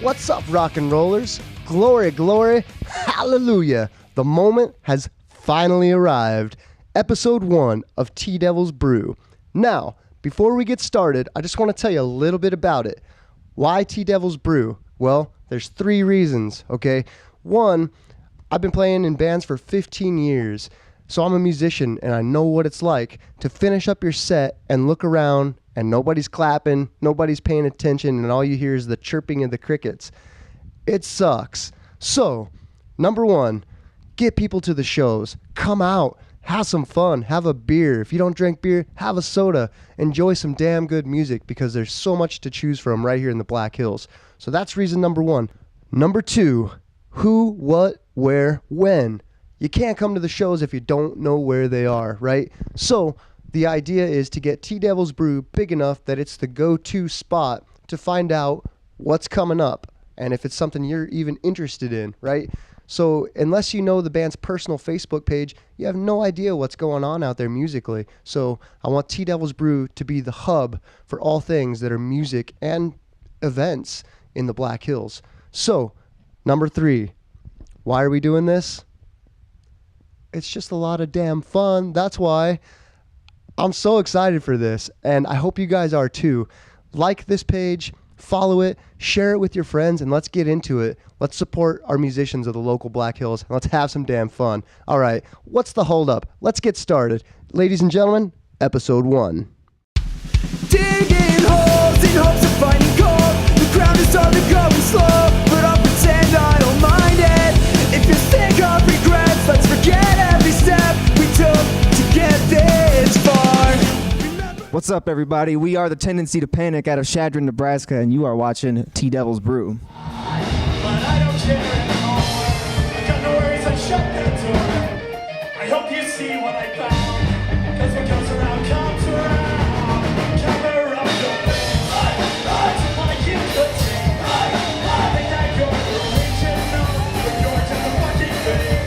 What's up, rock and rollers? Glory, glory, hallelujah. The moment has finally arrived. Episode 1 of T-Devil's Brew. Now, before we get started, I just want to tell you a little bit about it. Why T-Devil's Brew? Well, there's 3 reasons, okay? 1, I've been playing in bands for 15 years, so I'm a musician and I know what it's like to finish up your set and look around and nobody's clapping, nobody's paying attention, and all you hear is the chirping of the crickets. It sucks. So, number 1, get people to the shows. Come out. Have some fun. Have a beer. If you don't drink beer, have a soda. Enjoy some damn good music because there's so much to choose from right here in the Black Hills. So that's reason number 1. Number 2, who, what, where, when. You can't come to the shows if you don't know where they are, right? So the idea is to get T-Devil's Brew big enough that it's the go-to spot to find out what's coming up and if it's something you're even interested in, right? So unless you know the band's personal Facebook page, you have no idea what's going on out there musically. So I want T-Devil's Brew to be the hub for all things that are music and events in the Black Hills. So, number 3, why are we doing this? It's just a lot of damn fun. That's why I'm so excited for this, and I hope you guys are too. Like this page, follow it, share it with your friends, and let's get into it. Let's support our musicians of the local Black Hills, and let's have some damn fun. All right, what's the holdup? Let's get started. Ladies and gentlemen, episode 1. Digging holes in hopes of finding gold. The ground is starting going slow, but I'll pretend I don't mind it. If you think of regrets, let's forget every step we took to get this far. What's up, everybody? We are the Tendency to Panic out of Chadron, Nebraska, and you are watching T-Devil's Brew. But I don't care anymore. I got no worries, I shut that door. I hope you see what I found. Cause what comes around comes around. Cover up your face. Like you could see. I think that you're original, but you're just a fucking fake.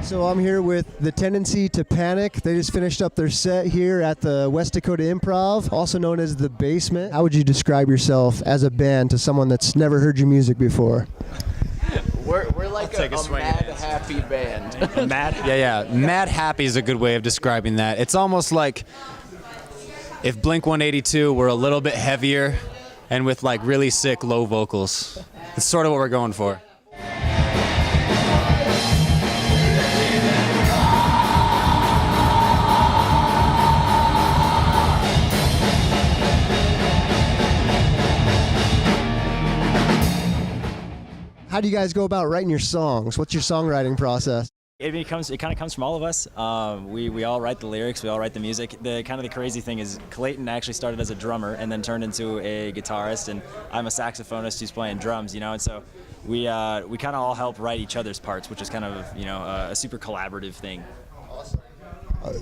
So I'm here with the Tendency to Panic. They just finished up their set here at the West Dakota Improv, also known as The Basement. How would you describe yourself as a band to someone that's never heard your music before? We're like a mad happy band. Mad happy is a good way of describing that. It's almost like if Blink-182 were a little bit heavier and with like really sick low vocals. It's sort of what we're going for. How do you guys go about writing your songs? What's your songwriting process? It kind of comes from all of us. We all write the lyrics, we all write the music. The crazy thing is Clayton actually started as a drummer and then turned into a guitarist, and I'm a saxophonist who's playing drums, and so we kind of all help write each other's parts, which is kind of a super collaborative thing.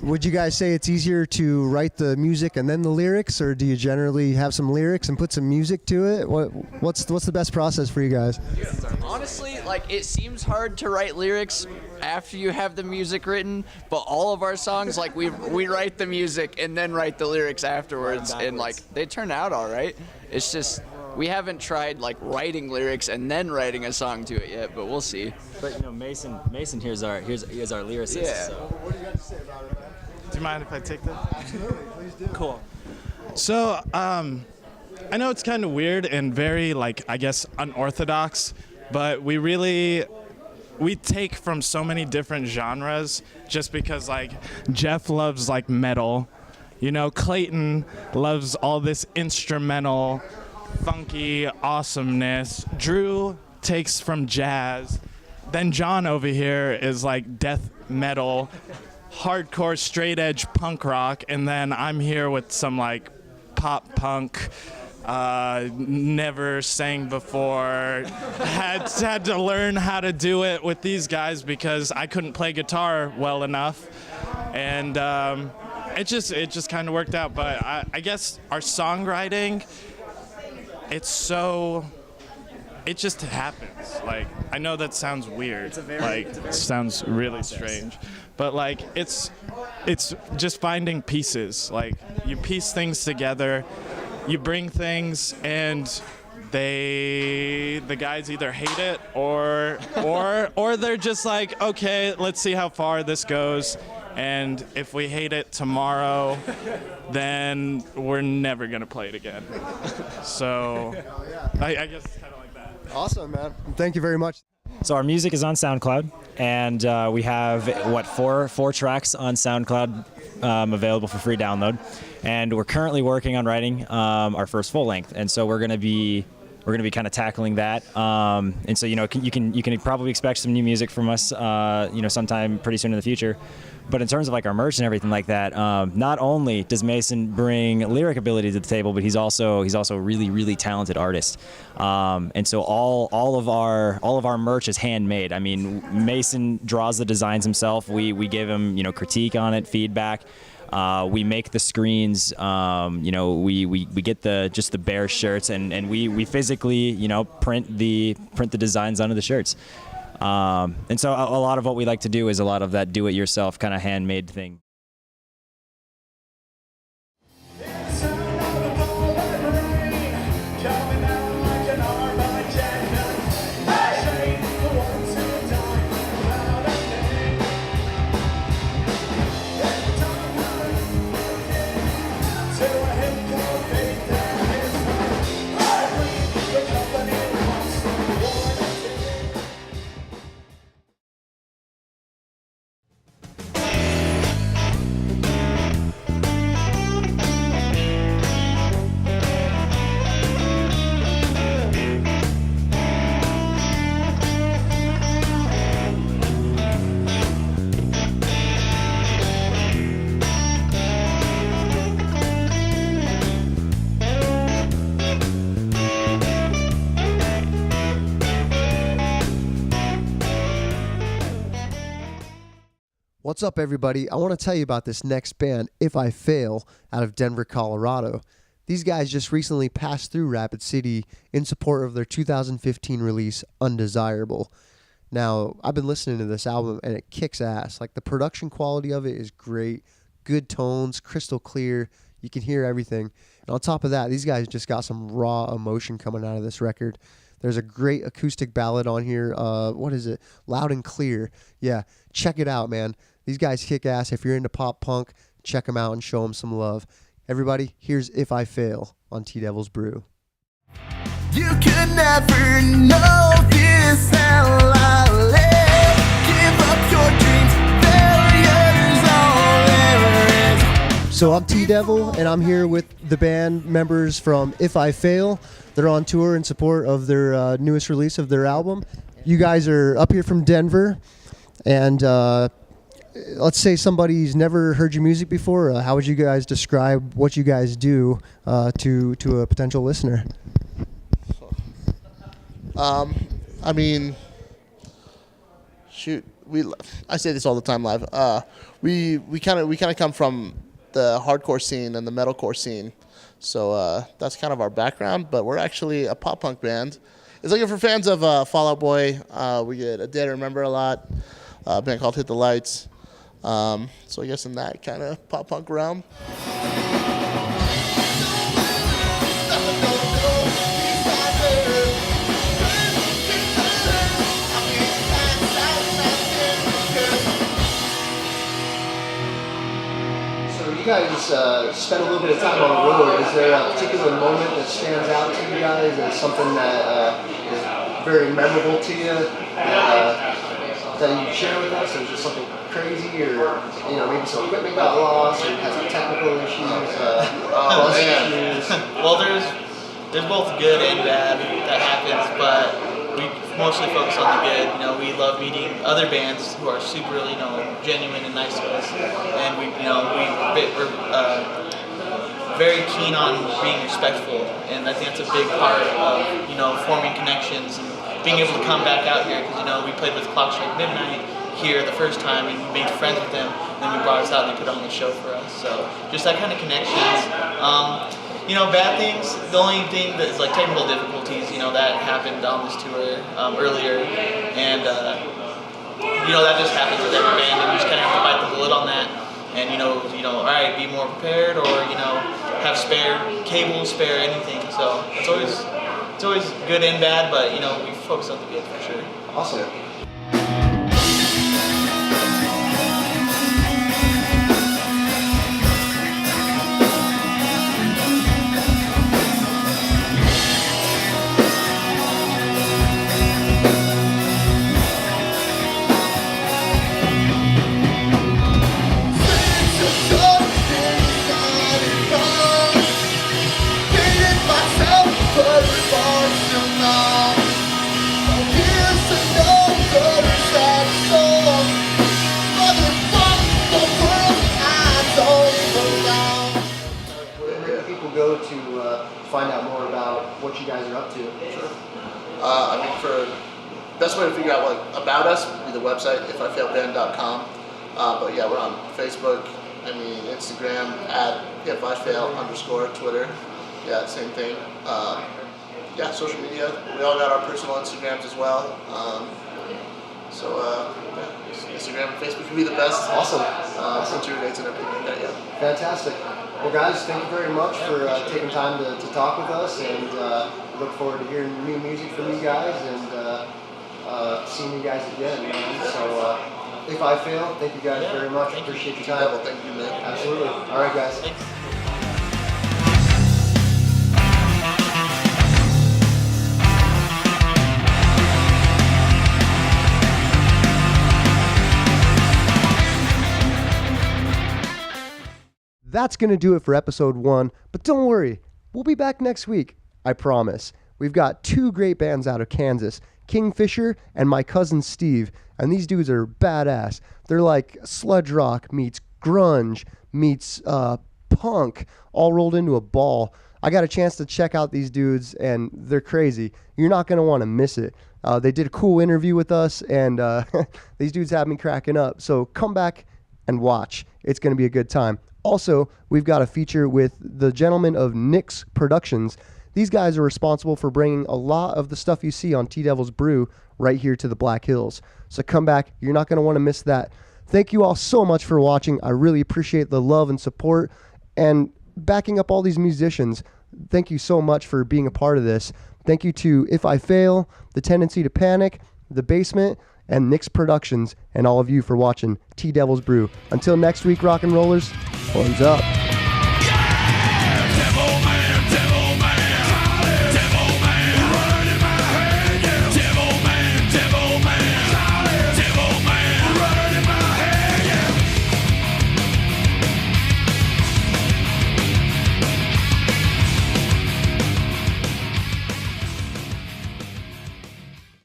Would you guys say it's easier to write the music and then the lyrics, or do you generally have some lyrics and put some music to it? What's the best process for you guys? Honestly, it seems hard to write lyrics after you have the music written, but all of our songs, we write the music and then write the lyrics afterwards, and they turn out all right. It's just we haven't tried writing lyrics and then writing a song to it yet, but we'll see. But Mason here's our lyricist. Yeah. So. What do you got to say about it? Do you mind if I take that? Absolutely, please do. Cool. So, I know it's kind of weird and very, I guess, unorthodox, but we take from so many different genres just because, Jeff loves, metal. Clayton loves all this instrumental, funky awesomeness. Drew takes from jazz. Then John over here is, death metal, hardcore straight edge punk rock, and then I'm here with some pop punk, never sang before, had to learn how to do it with these guys because I couldn't play guitar well enough, and it just kind of worked out. But I guess our songwriting, it just happens. I know that sounds weird. It sounds really strange. But it's just finding pieces. You piece things together you bring things and the guys either hate it or they're just like, okay, let's see how far this goes, and if we hate it tomorrow, then we're never gonna play it again. So I guess it's kind of like that. Awesome, man. Thank you very much. So our music is on SoundCloud, and we have four tracks on SoundCloud available for free download, and we're currently working on writing our first full length, and so we're gonna be kind of tackling that, and so you can probably expect some new music from us sometime pretty soon in the future. But in terms of like our merch and everything like that, not only does Mason bring lyric ability to the table, but he's also a really, really talented artist. And so all of our merch is handmade. I mean, Mason draws the designs himself. We give him critique on it, feedback. We make the screens. We get the bare shirts, and we physically print the designs onto the shirts. And so a lot of what we like to do is a lot of that do-it-yourself kind of handmade thing. What's up, everybody? I want to tell you about this next band, If I Fail, out of Denver, Colorado. These guys just recently passed through Rapid City in support of their 2015 release, Undesirable. Now, I've been listening to this album, and it kicks ass. Like, the production quality of it is great. Good tones, crystal clear. You can hear everything. And on top of that, these guys just got some raw emotion coming out of this record. There's a great acoustic ballad on here. What is it? Loud and Clear. Yeah, check it out, man. These guys kick ass. If you're into pop punk, check them out and show them some love. Everybody, here's If I Fail on T-Devil's Brew. You could never know this how I live. Give up your dreams, failure's all there is. So I'm T-Devil, and I'm here with the band members from If I Fail. They're on tour in support of their newest release of their album. You guys are up here from Denver, and let's say somebody's never heard your music before. How would you guys describe what you guys do to a potential listener? I mean, shoot, I say this all the time live. We kind of come from the hardcore scene and the metalcore scene, so that's kind of our background. But we're actually a pop punk band. It's looking for fans of Fall Out Boy. We get A Day to Remember a lot. A band called Hit the Lights. So I guess in that kind of pop punk realm. So you guys spent a little bit of time on the road. Is there a particular moment that stands out to you guys as something that is very memorable to you that you share with us? Or is it something crazy, or maybe some equipment got lost, or has some technical issues, bus issues? Well, there's both good and bad that happens, but we mostly focus on the good. We love meeting other bands who are super, genuine and nice to us, and we're very keen on being respectful, and I think that's a big part of forming connections and being able to come back out here, because we played with Clock Strike Midnight here the first time and made friends with them, then we brought us out and they put on the show for us. So just that kind of connections. Bad things, the only thing that is like technical difficulties, that happened on this tour earlier, and that just happens with every band, and you just kind of have to bite the bullet on that, and all right, be more prepared, or have spare cable, spare anything. So it's always good and bad, but you know, we focus on the good for sure. Awesome. Where do people go to find out more about what you guys are up to? Sure. I mean, for best way to figure out about us would be the website ififailband.com. But yeah, we're on Facebook. I mean, Instagram at @iffail_, Twitter. Yeah, same thing. Yeah, social media. We all got our personal Instagrams as well. Yeah, Instagram and Facebook can be the best. Awesome. Tour dates and everything like that. Yeah. Fantastic. Well, guys, thank you very much for taking time to talk with us, and look forward to hearing new music from you guys and seeing you guys again, man. So, if I fail, thank you guys very much. Appreciate your time. Thank you, man. Absolutely. All right, guys. That's going to do it for episode 1, but don't worry, we'll be back next week, I promise. We've got 2 great bands out of Kansas, Kingfisher and my cousin Steve, and these dudes are badass. They're like sludge rock meets grunge meets punk, all rolled into a ball. I got a chance to check out these dudes, and they're crazy. You're not going to want to miss it. They did a cool interview with us, and these dudes have me cracking up. So come back and watch. It's going to be a good time. Also, we've got a feature with the gentlemen of Nick's Productions. These guys are responsible for bringing a lot of the stuff you see on T-Devil's Brew right here to the Black Hills. So come back. You're not going to want to miss that. Thank you all so much for watching. I really appreciate the love and support and backing up all these musicians. Thank you so much for being a part of this. Thank you to If I Fail, The Tendency to Panic, The Basement, and Nick's Productions, and all of you for watching T-Devil's Brew. Until next week, rock and rollers, horns up.